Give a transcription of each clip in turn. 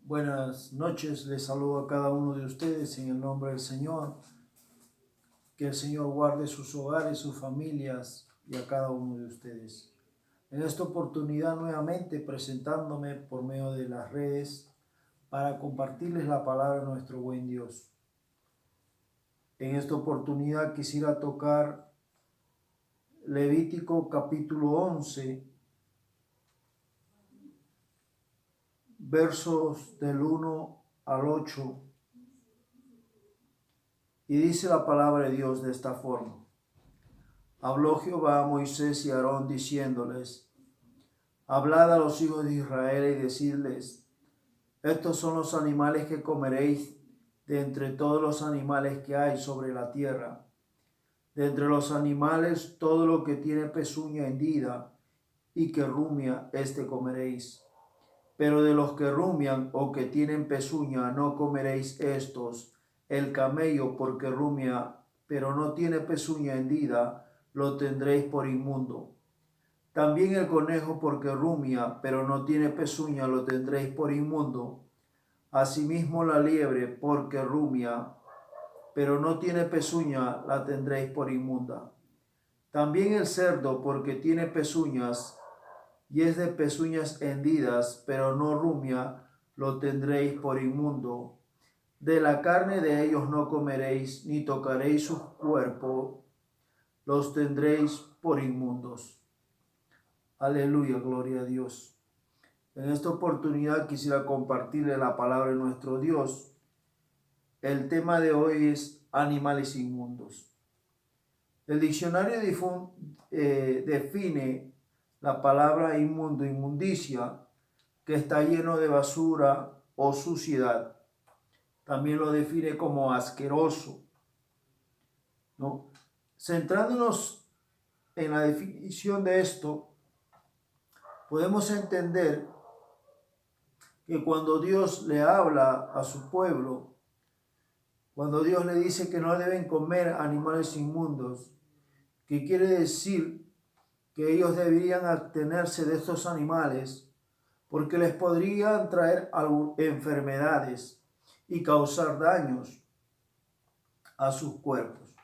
Buenas noches, les saludo a cada uno de ustedes en el nombre del Señor. Que el Señor guarde sus hogares, sus familias y a cada uno de ustedes. En esta oportunidad nuevamente presentándome por medio de las redes para compartirles la palabra de nuestro buen Dios. En esta oportunidad quisiera tocar Levítico capítulo 11, versos del 1 al 8. Y dice la palabra de Dios de esta forma. Habló Jehová a Moisés y a Aarón diciéndoles: Hablad a los hijos de Israel y decidles: estos son los animales que comeréis de entre todos los animales que hay sobre la tierra. De entre los animales todo lo que tiene pezuña hendida y que rumia, éste comeréis. Pero de los que rumian o que tienen pezuña no comeréis estos. El camello, porque rumia, pero no tiene pezuña hendida, lo tendréis por inmundo. También el conejo, porque rumia, pero no tiene pezuña, lo tendréis por inmundo. Asimismo la liebre, porque rumia, pero no tiene pezuña, la tendréis por inmunda. También el cerdo, porque tiene pezuñas, y es de pezuñas hendidas, pero no rumia, lo tendréis por inmundo. De la carne de ellos no comeréis, ni tocaréis su cuerpo, los tendréis por inmundos. Aleluya, gloria a Dios. En esta oportunidad quisiera compartirle la palabra de nuestro Dios. El tema de hoy es animales inmundos. El diccionario define la palabra inmundo, inmundicia, que está lleno de basura o suciedad. También lo define como asqueroso, ¿no? Centrándonos en la definición de esto, podemos entender que cuando Dios le habla a su pueblo, cuando Dios le dice que no deben comer animales inmundos, que quiere decir que ellos deberían abstenerse de estos animales porque les podrían traer enfermedades y causar daños a sus cuerpos.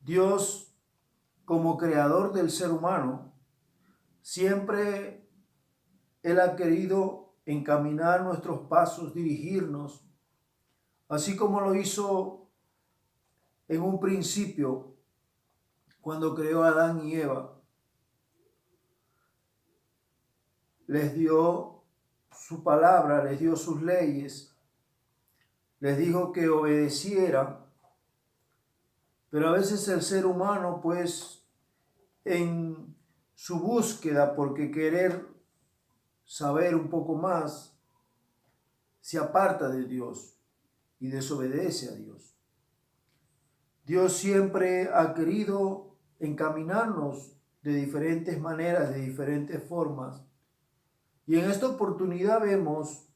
Dios, como creador del ser humano, siempre Él ha querido encaminar nuestros pasos, dirigirnos, así como lo hizo en un principio cuando creó a Adán y Eva. Les dio su palabra, les dio sus leyes, les dijo que obedecieran, pero a veces el ser humano, pues, en su búsqueda porque querer saber un poco más, se aparta de Dios y desobedece a Dios. Dios siempre ha querido encaminarnos de diferentes maneras, de diferentes formas. Y en esta oportunidad vemos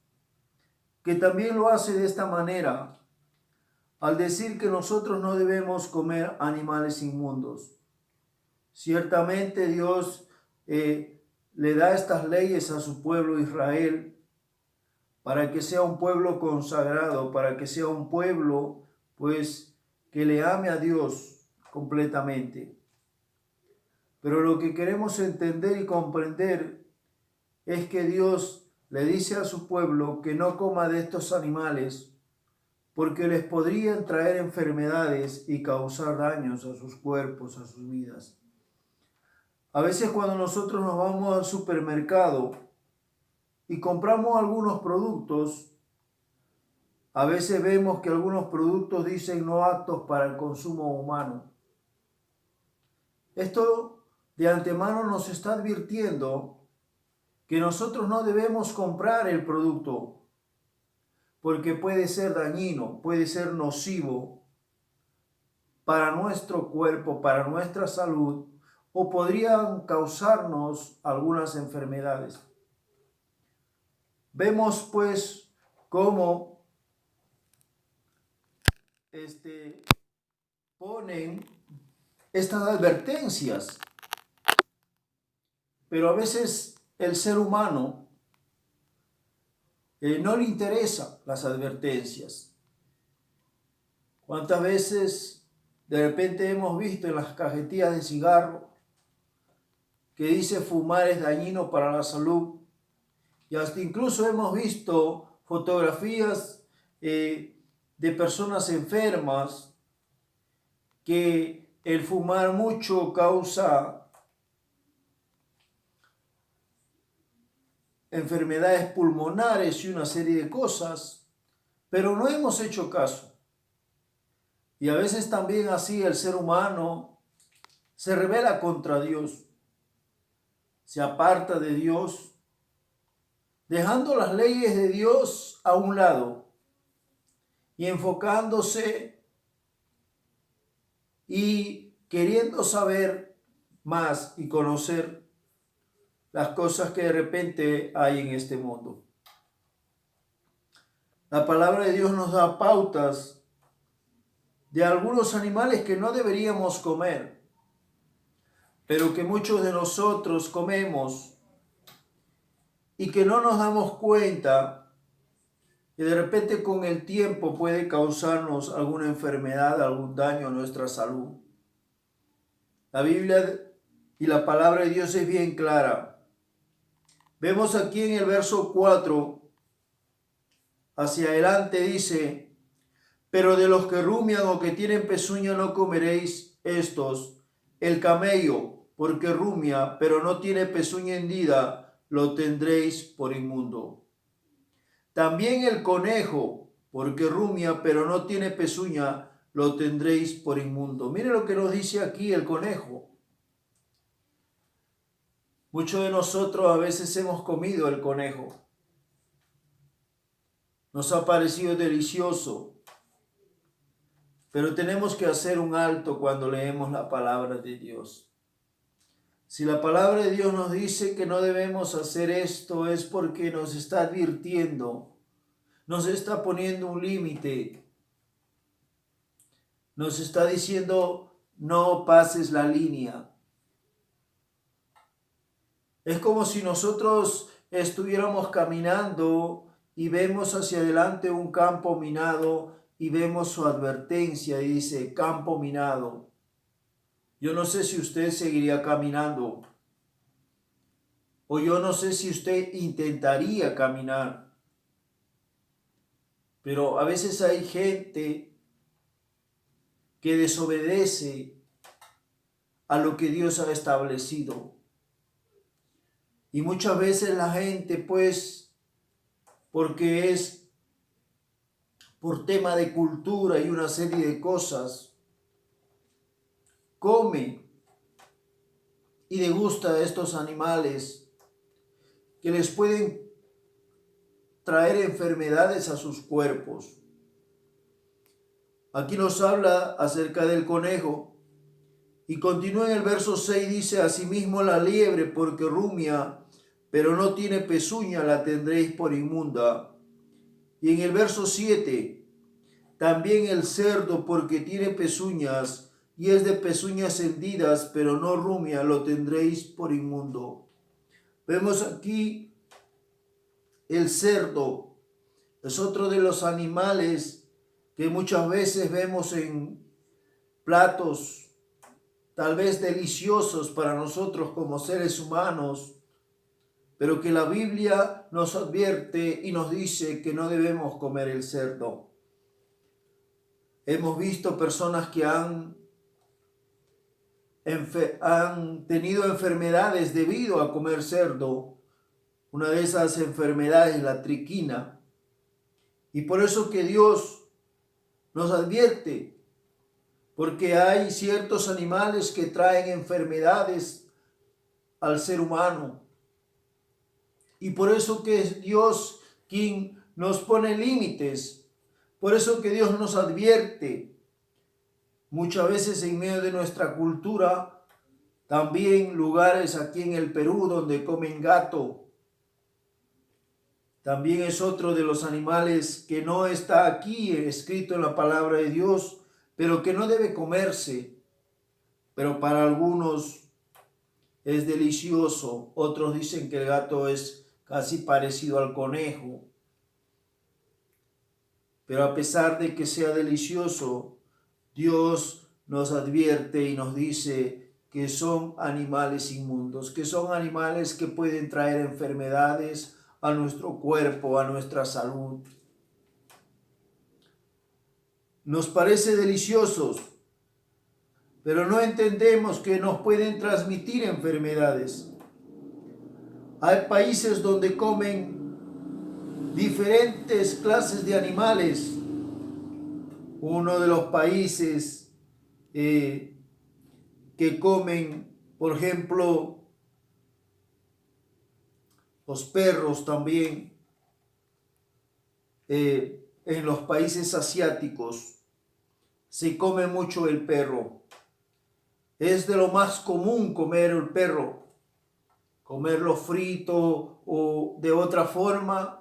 que también lo hace de esta manera, al decir que nosotros no debemos comer animales inmundos. Ciertamente Dios le da estas leyes a su pueblo Israel para que sea un pueblo consagrado, para que sea un pueblo, pues, que le ame a Dios completamente. Pero lo que queremos entender y comprender es que Dios le dice a su pueblo que no coma de estos animales porque les podrían traer enfermedades y causar daños a sus cuerpos, a sus vidas. A veces cuando nosotros nos vamos al supermercado y compramos algunos productos, a veces vemos que algunos productos dicen no aptos para el consumo humano. Esto de antemano nos está advirtiendo que nosotros no debemos comprar el producto porque puede ser dañino, puede ser nocivo para nuestro cuerpo, para nuestra salud, o podrían causarnos algunas enfermedades. Vemos pues cómo ponen estas advertencias, pero a veces el ser humano no le interesan las advertencias. ¿Cuántas veces de repente hemos visto en las cajetillas de cigarro que dice fumar es dañino para la salud? Y hasta incluso hemos visto fotografías de personas enfermas que el fumar mucho causa enfermedades pulmonares y una serie de cosas, pero no hemos hecho caso. Y a veces también así el ser humano se rebela contra Dios, se aparta de Dios, dejando las leyes de Dios a un lado y enfocándose y queriendo saber más y conocer las cosas que de repente hay en este mundo. La palabra de Dios nos da pautas de algunos animales que no deberíamos comer, pero que muchos de nosotros comemos y que no nos damos cuenta que de repente con el tiempo puede causarnos alguna enfermedad, algún daño a nuestra salud. La Biblia y la palabra de Dios es bien clara. Vemos aquí en el verso 4, hacia adelante dice: pero de los que rumian o que tienen pezuña no comeréis estos. El camello, porque rumia, pero no tiene pezuña hendida, lo tendréis por inmundo. También el conejo, porque rumia, pero no tiene pezuña, lo tendréis por inmundo. Mire lo que nos dice aquí el conejo. Muchos de nosotros a veces hemos comido el conejo. Nos ha parecido delicioso. Pero tenemos que hacer un alto cuando leemos la palabra de Dios. Si la palabra de Dios nos dice que no debemos hacer esto, es porque nos está advirtiendo, nos está poniendo un límite, nos está diciendo: no pases la línea. Es como si nosotros estuviéramos caminando y vemos hacia adelante un campo minado y vemos su advertencia y dice: campo minado. Yo no sé si usted seguiría caminando, o yo no sé si usted intentaría caminar, pero a veces hay gente que desobedece a lo que Dios ha establecido. Y muchas veces la gente, pues, porque es por tema de cultura y una serie de cosas, come y degusta de estos animales que les pueden traer enfermedades a sus cuerpos. Aquí nos habla acerca del conejo y continúa en el verso 6, dice: asimismo la liebre, porque rumia, pero no tiene pezuña, la tendréis por inmunda. Y en el verso 7, también el cerdo, porque tiene pezuñas y es de pezuñas hendidas, pero no rumia, lo tendréis por inmundo. Vemos aquí el cerdo, es otro de los animales que muchas veces vemos en platos tal vez deliciosos para nosotros como seres humanos, pero que la Biblia nos advierte y nos dice que no debemos comer el cerdo. Hemos visto personas que han tenido enfermedades debido a comer cerdo. Una de esas enfermedades es la triquina. Y por eso que Dios nos advierte, porque hay ciertos animales que traen enfermedades al ser humano. Y por eso que es Dios quien nos pone límites. Por eso que Dios nos advierte. Muchas veces en medio de nuestra cultura, también lugares aquí en el Perú donde comen gato. También es otro de los animales que no está aquí escrito en la palabra de Dios, pero que no debe comerse. Pero para algunos es delicioso. Otros dicen que el gato es casi parecido al conejo. Pero a pesar de que sea delicioso, Dios nos advierte y nos dice que son animales inmundos, que son animales que pueden traer enfermedades a nuestro cuerpo, a nuestra salud. Nos parece deliciosos, pero no entendemos que nos pueden transmitir enfermedades. Hay países donde comen diferentes clases de animales. Uno de los países que comen, por ejemplo, los perros también, en los países asiáticos se come mucho el perro. Es de lo más común comer el perro, comerlo frito o de otra forma.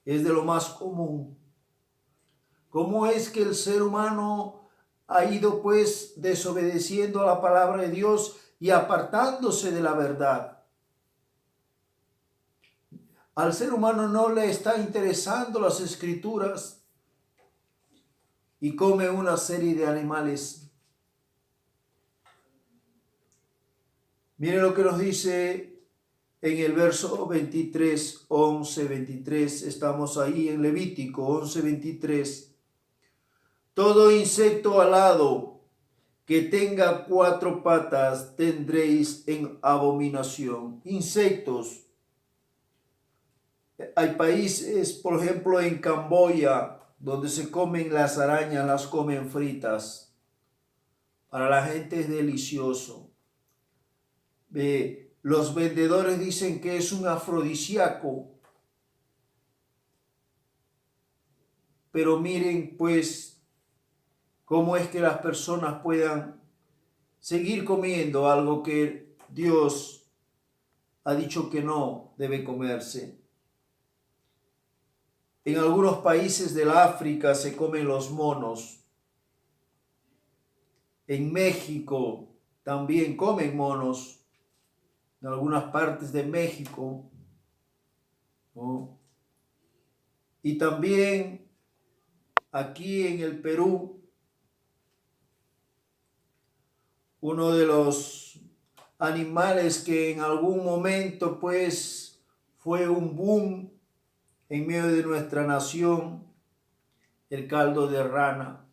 Es de lo más común. ¿Cómo es que el ser humano ha ido pues desobedeciendo a la palabra de Dios y apartándose de la verdad? Al ser humano no le está interesando las escrituras y come una serie de animales. Miren lo que nos dice en el verso 23, 11, 23, estamos ahí en Levítico 11, 23. Todo insecto alado que tenga 4 patas tendréis en abominación. Insectos. Hay países, por ejemplo, en Camboya, donde se comen las arañas, las comen fritas. Para la gente es delicioso. Los vendedores dicen que es un afrodisíaco. Pero miren pues cómo es que las personas puedan seguir comiendo algo que Dios ha dicho que no debe comerse. En algunos países del África se comen los monos. En México también comen monos. En algunas partes de México, ¿no? Y también aquí en el Perú, uno de los animales que en algún momento pues fue un boom en medio de nuestra nación, el caldo de rana,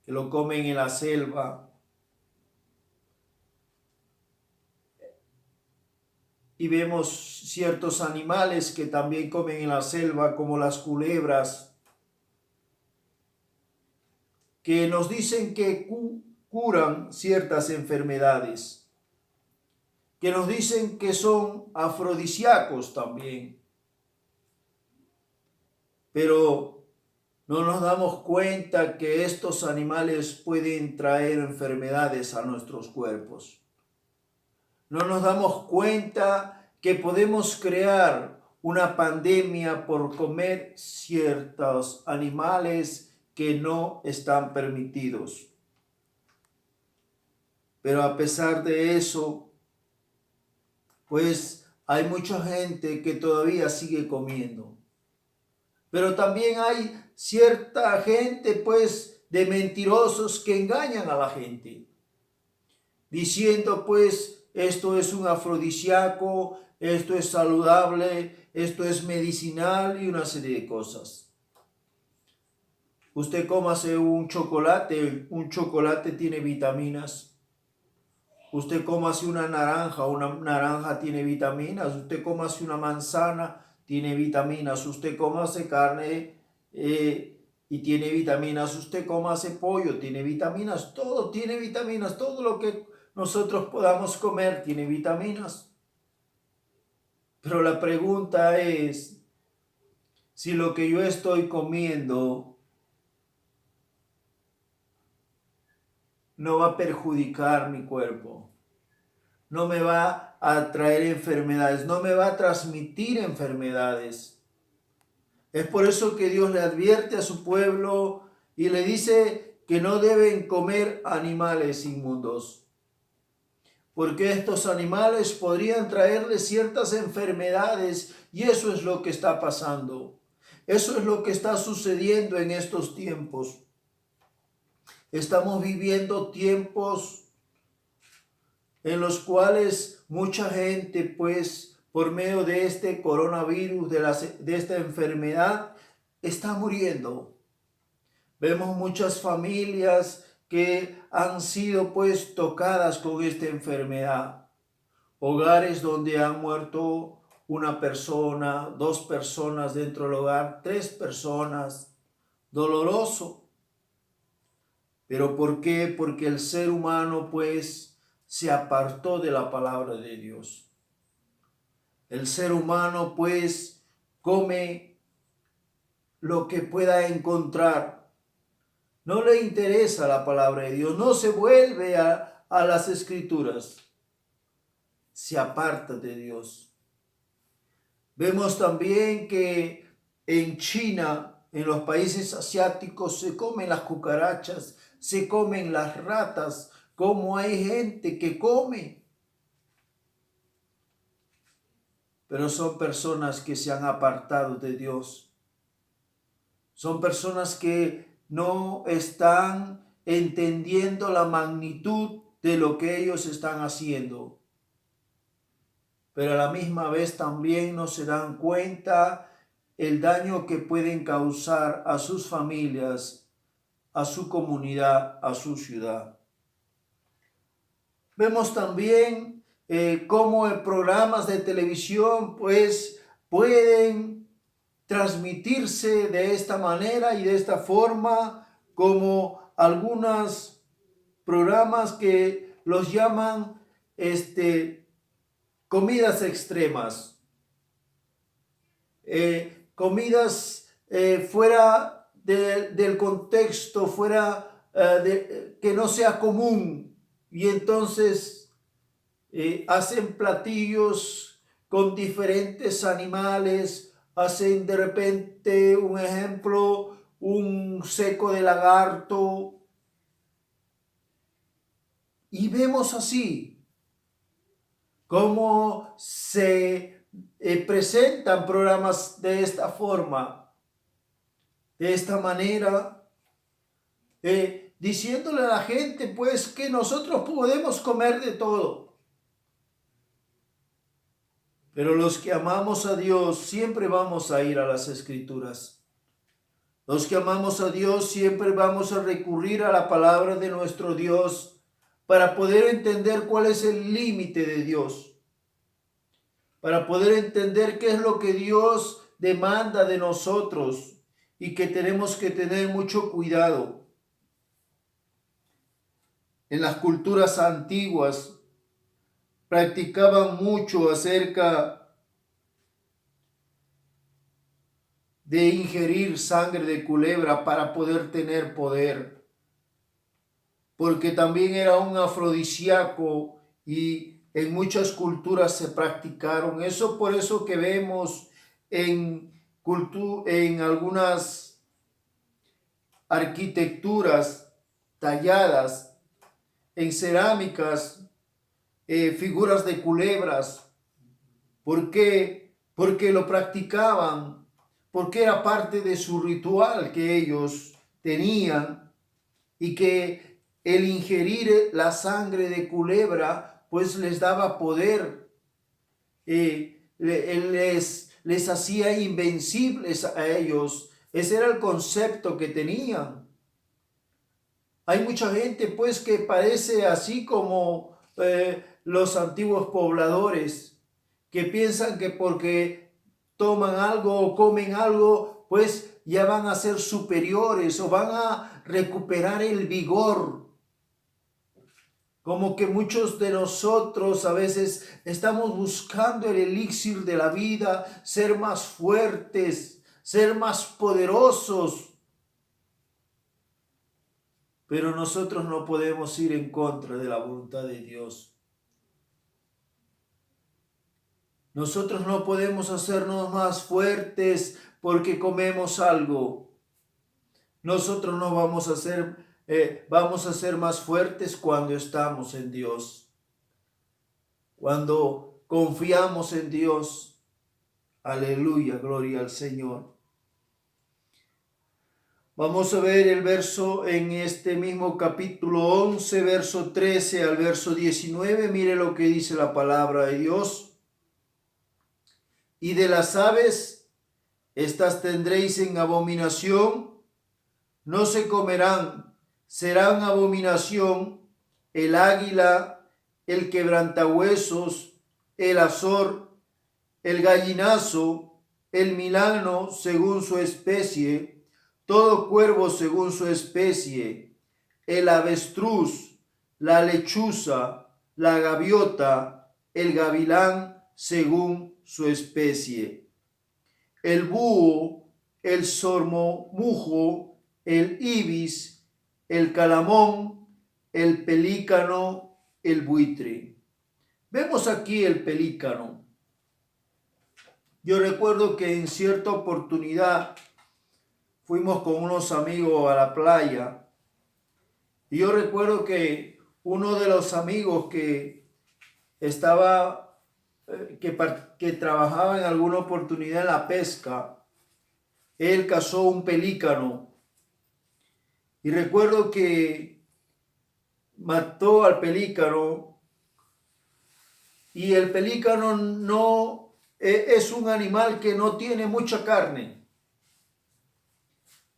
que lo comen en la selva. Y vemos ciertos animales que también comen en la selva, como las culebras, que nos dicen que curan ciertas enfermedades, que nos dicen que son afrodisíacos también. Pero no nos damos cuenta que estos animales pueden traer enfermedades a nuestros cuerpos. No nos damos cuenta que podemos crear una pandemia por comer ciertos animales que no están permitidos. Pero a pesar de eso, pues hay mucha gente que todavía sigue comiendo. Pero también hay cierta gente, pues, de mentirosos que engañan a la gente, diciendo, pues, esto es un afrodisíaco, esto es saludable, esto es medicinal y una serie de cosas. Usted cómase un chocolate tiene vitaminas. Usted cómase una naranja tiene vitaminas. Usted cómase una manzana, tiene vitaminas. Usted cómase carne y tiene vitaminas. Usted cómase pollo, tiene vitaminas. Todo tiene vitaminas, todo lo que nosotros podamos comer tiene vitaminas. Pero la pregunta es, si lo que yo estoy comiendo no va a perjudicar mi cuerpo, no me va a traer enfermedades, no me va a transmitir enfermedades. Es por eso que Dios le advierte a su pueblo y le dice que no deben comer animales inmundos, porque estos animales podrían traerle ciertas enfermedades y eso es lo que está pasando. Eso es lo que está sucediendo en estos tiempos. Estamos viviendo tiempos en los cuales mucha gente, pues, por medio de este coronavirus, de esta enfermedad, está muriendo. Vemos muchas familias que han sido, pues, tocadas con esta enfermedad. Hogares donde han muerto una persona, 2 personas dentro del hogar, 3 personas. Doloroso. ¿Pero por qué? Porque el ser humano, pues, se apartó de la palabra de Dios. El ser humano, pues, come lo que pueda encontrar. No le interesa la palabra de Dios, no se vuelve a las escrituras. Se aparta de Dios. Vemos también que en China, en los países asiáticos, se comen las cucarachas, se comen las ratas, como hay gente que come. Pero son personas que se han apartado de Dios. Son personas que no están entendiendo la magnitud de lo que ellos están haciendo. Pero a la misma vez también no se dan cuenta el daño que pueden causar a sus familias, a su comunidad, a su ciudad. Vemos también cómo en programas de televisión pues pueden transmitirse de esta manera y de esta forma, como algunos programas que los llaman comidas extremas, comidas fuera del contexto, fuera que no sea común, y entonces hacen platillos con diferentes animales, hacen de repente un ejemplo, un seco de lagarto, y vemos así cómo se presentan programas de esta forma, de esta manera, diciéndole a la gente pues que nosotros podemos comer de todo. Pero los que amamos a Dios siempre vamos a ir a las Escrituras. Los que amamos a Dios siempre vamos a recurrir a la palabra de nuestro Dios para poder entender cuál es el límite de Dios, para poder entender qué es lo que Dios demanda de nosotros y que tenemos que tener mucho cuidado. En las culturas antiguas practicaban mucho acerca de ingerir sangre de culebra para poder tener poder, porque también era un afrodisíaco y en muchas culturas se practicaron. Eso por eso que vemos en algunas arquitecturas talladas en cerámicas, figuras de culebras. ¿Por qué? Porque lo practicaban, porque era parte de su ritual que ellos tenían, y que el ingerir la sangre de culebra pues les daba poder, les hacía invencibles a ellos. Ese era el concepto que tenían. Hay mucha gente pues que parece así como los antiguos pobladores, que piensan que porque toman algo o comen algo, pues ya van a ser superiores o van a recuperar el vigor. Como que muchos de nosotros a veces estamos buscando el elixir de la vida, ser más fuertes, ser más poderosos. Pero nosotros no podemos ir en contra de la voluntad de Dios. Nosotros no podemos hacernos más fuertes porque comemos algo. Nosotros no vamos a ser más fuertes cuando estamos en Dios. Cuando confiamos en Dios. Aleluya, gloria al Señor. Vamos a ver el verso en este mismo capítulo 11, verso 13 al verso 19. Mire lo que dice la palabra de Dios. Y de las aves, estas tendréis en abominación, no se comerán, serán abominación el águila, el quebrantahuesos, el azor, el gallinazo, el milano según su especie, todo cuervo según su especie, el avestruz, la lechuza, la gaviota, el gavilán según su especie, el búho, el sormomujo, el ibis, el calamón, el pelícano, el buitre. Vemos aquí el pelícano. Yo recuerdo que en cierta oportunidad fuimos con unos amigos a la playa y yo recuerdo que uno de los amigos que estaba, que trabajaba en alguna oportunidad en la pesca, él cazó un pelícano y recuerdo que mató al pelícano y el pelícano no es un animal que no tiene mucha carne.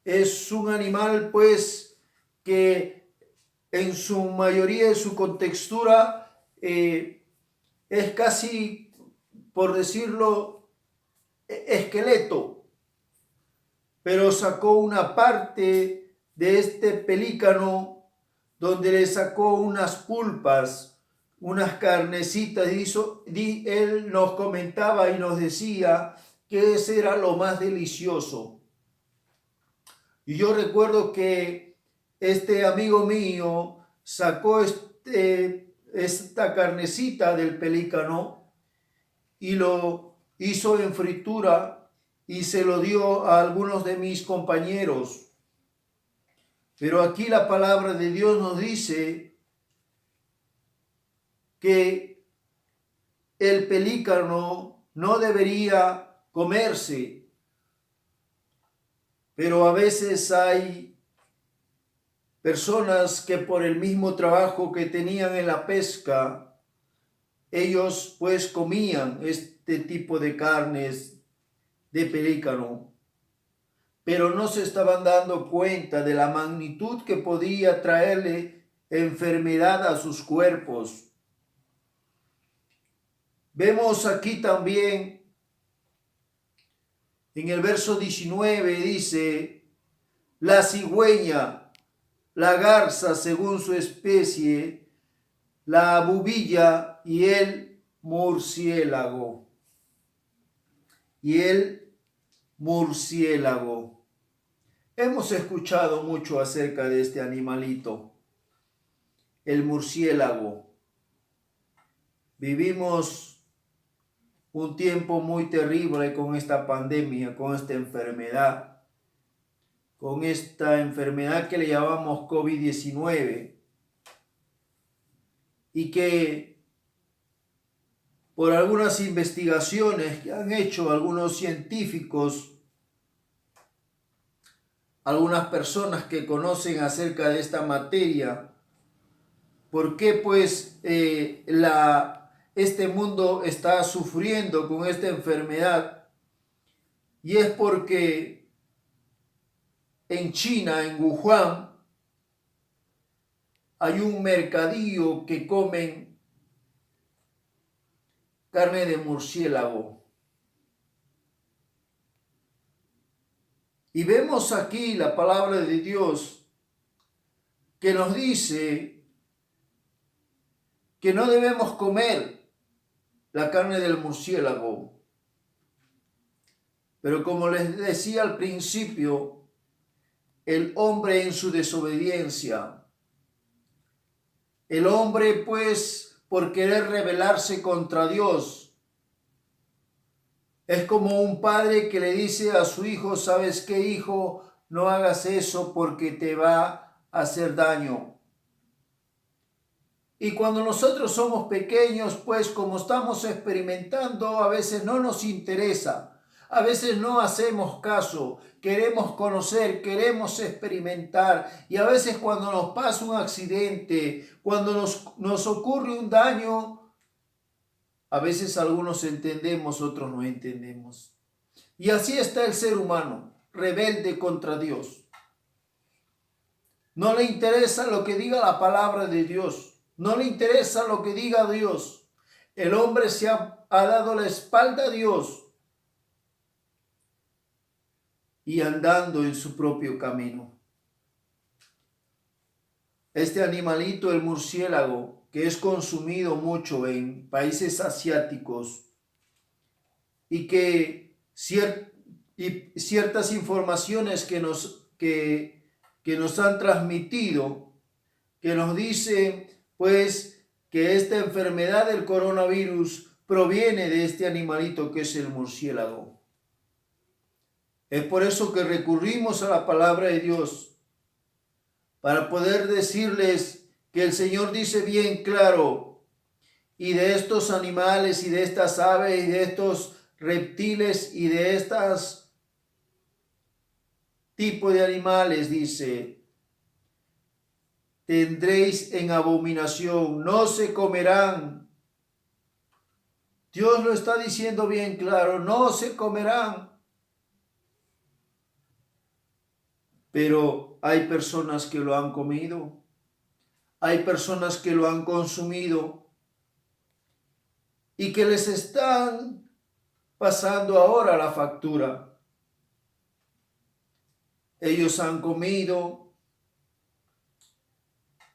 Es un animal pues que en su mayoría de su contextura es casi, por decirlo, esqueleto, pero sacó una parte de este pelícano donde le sacó unas pulpas, unas carnecitas, y él nos comentaba y nos decía que ese era lo más delicioso. Y yo recuerdo que este amigo mío sacó esta carnecita del pelícano y lo hizo en fritura y se lo dio a algunos de mis compañeros. Pero aquí la palabra de Dios nos dice que el pelícano no debería comerse, pero a veces hay personas que por el mismo trabajo que tenían en la pesca, ellos pues comían este tipo de carnes de pelícano, pero no se estaban dando cuenta de la magnitud que podía traerle enfermedad a sus cuerpos. Vemos aquí también en el verso 19 dice, la cigüeña, la garza según su especie, la bubilla y el murciélago. Y el murciélago. Hemos escuchado mucho acerca de este animalito, el murciélago. Vivimos un tiempo muy terrible con esta pandemia, con esta enfermedad que le llamamos COVID-19 y que por algunas investigaciones que han hecho algunos científicos, algunas personas que conocen acerca de esta materia, ¿por qué pues este mundo está sufriendo con esta enfermedad? Y es porque en China, en Wuhan, hay un mercadillo que comen carne de murciélago. Y vemos aquí la palabra de Dios que nos dice que no debemos comer la carne del murciélago. Pero como les decía al principio, el hombre en su desobediencia, el hombre pues por querer rebelarse contra Dios, es como un padre que le dice a su hijo, ¿sabes qué, hijo? No hagas eso porque te va a hacer daño. Y cuando nosotros somos pequeños, pues como estamos experimentando, a veces no nos interesa. a veces no hacemos caso, queremos conocer, queremos experimentar, y a veces cuando nos pasa un accidente, cuando nos ocurre un daño, a veces algunos entendemos, otros no entendemos. Y así está el ser humano, rebelde contra Dios. No le interesa lo que diga la palabra de Dios. No le interesa lo que diga Dios. El hombre se ha dado la espalda a Dios y andando en su propio camino. Este animalito, el murciélago, que es consumido mucho en países asiáticos y que ciertas informaciones que nos han transmitido, que nos dice pues que esta enfermedad del coronavirus proviene de este animalito que es el murciélago. Es por eso que recurrimos a la palabra de Dios para poder decirles que el Señor dice bien claro, y de estos animales y de estas aves y de estos reptiles y de estas tipos de animales, dice, tendréis en abominación, no se comerán. Dios lo está diciendo bien claro, no se comerán. Pero hay personas que lo han comido, hay personas que lo han consumido y que les están pasando ahora la factura. Ellos han comido,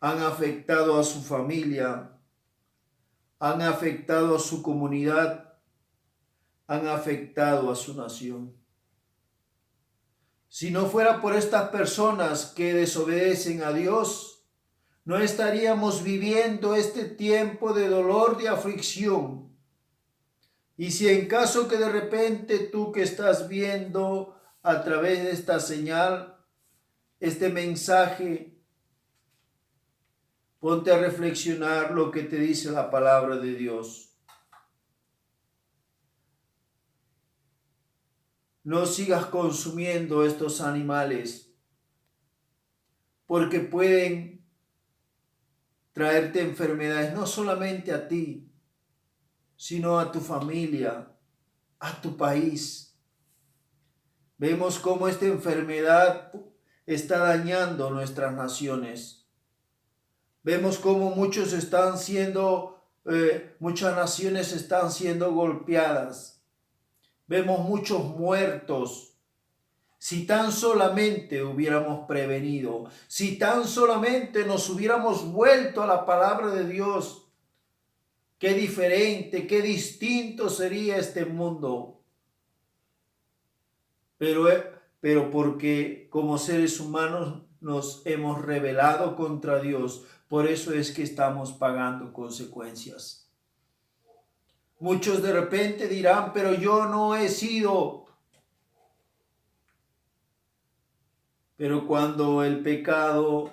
han afectado a su familia, han afectado a su comunidad, han afectado a su nación. Si no fuera por estas personas que desobedecen a Dios, no estaríamos viviendo este tiempo de dolor, de aflicción. Y si en caso que de repente tú que estás viendo a través de esta señal, este mensaje, ponte a reflexionar lo que te dice la palabra de Dios. No sigas consumiendo estos animales porque pueden traerte enfermedades no solamente a ti, sino a tu familia, a tu país. Vemos cómo esta enfermedad está dañando nuestras naciones. Vemos cómo muchas naciones están siendo golpeadas. Vemos muchos muertos. Si tan solamente hubiéramos prevenido, si tan solamente nos hubiéramos vuelto a la palabra de Dios, qué diferente, qué distinto sería este mundo. Pero porque como seres humanos nos hemos rebelado contra Dios, por eso es que estamos pagando consecuencias. Muchos de repente dirán, pero yo no he sido. Pero cuando el pecado,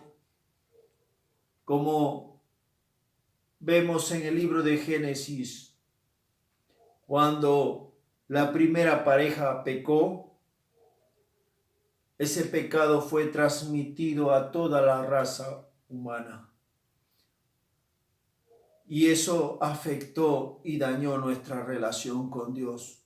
como vemos en el libro de Génesis, cuando la primera pareja pecó, ese pecado fue transmitido a toda la raza humana. Y eso afectó y dañó nuestra relación con Dios.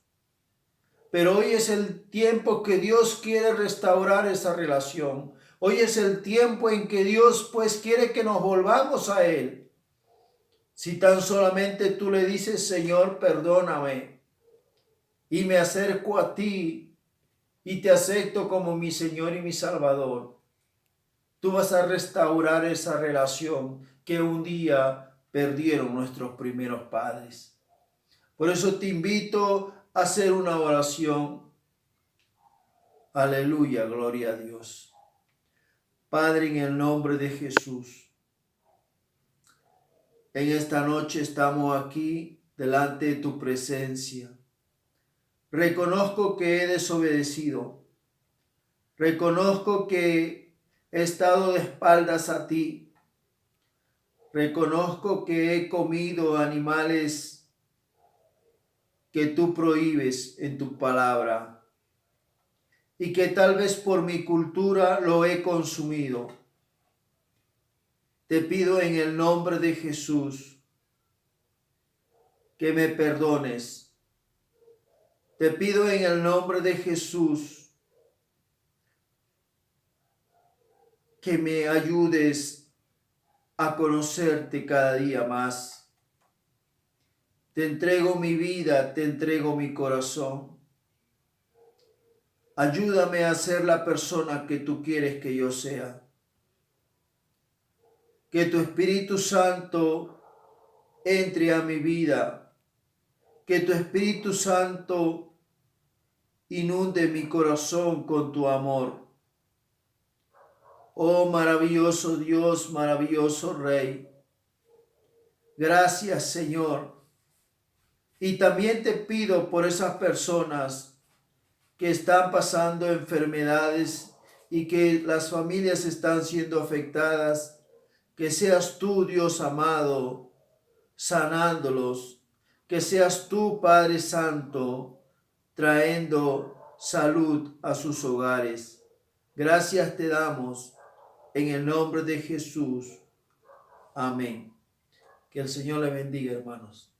Pero hoy es el tiempo que Dios quiere restaurar esa relación. Hoy es el tiempo en que Dios pues quiere que nos volvamos a Él. Si tan solamente tú le dices, Señor, perdóname, y me acerco a ti y te acepto como mi Señor y mi Salvador, tú vas a restaurar esa relación que un día perdieron nuestros primeros padres. Por eso te invito a hacer una oración. Aleluya, gloria a Dios. Padre, en el nombre de Jesús, en esta noche estamos aquí delante de tu presencia. Reconozco que he desobedecido. Reconozco que he estado de espaldas a ti. Reconozco que he comido animales que tú prohíbes en tu palabra y que tal vez por mi cultura lo he consumido. Te pido en el nombre de Jesús que me perdones. Te pido en el nombre de Jesús que me ayudes a conocerte cada día más. Te entrego mi vida, te entrego mi corazón. Ayúdame a ser la persona que tú quieres que yo sea. Que tu Espíritu Santo entre a mi vida. Que tu Espíritu Santo inunde mi corazón con tu amor. Oh maravilloso Dios, maravilloso Rey. Gracias, Señor. Y también te pido por esas personas que están pasando enfermedades y que las familias están siendo afectadas, que seas tú, Dios amado, sanándolos, que seas tú, Padre Santo, trayendo salud a sus hogares. Gracias te damos en el nombre de Jesús. Amén. Que el Señor le bendiga, hermanos.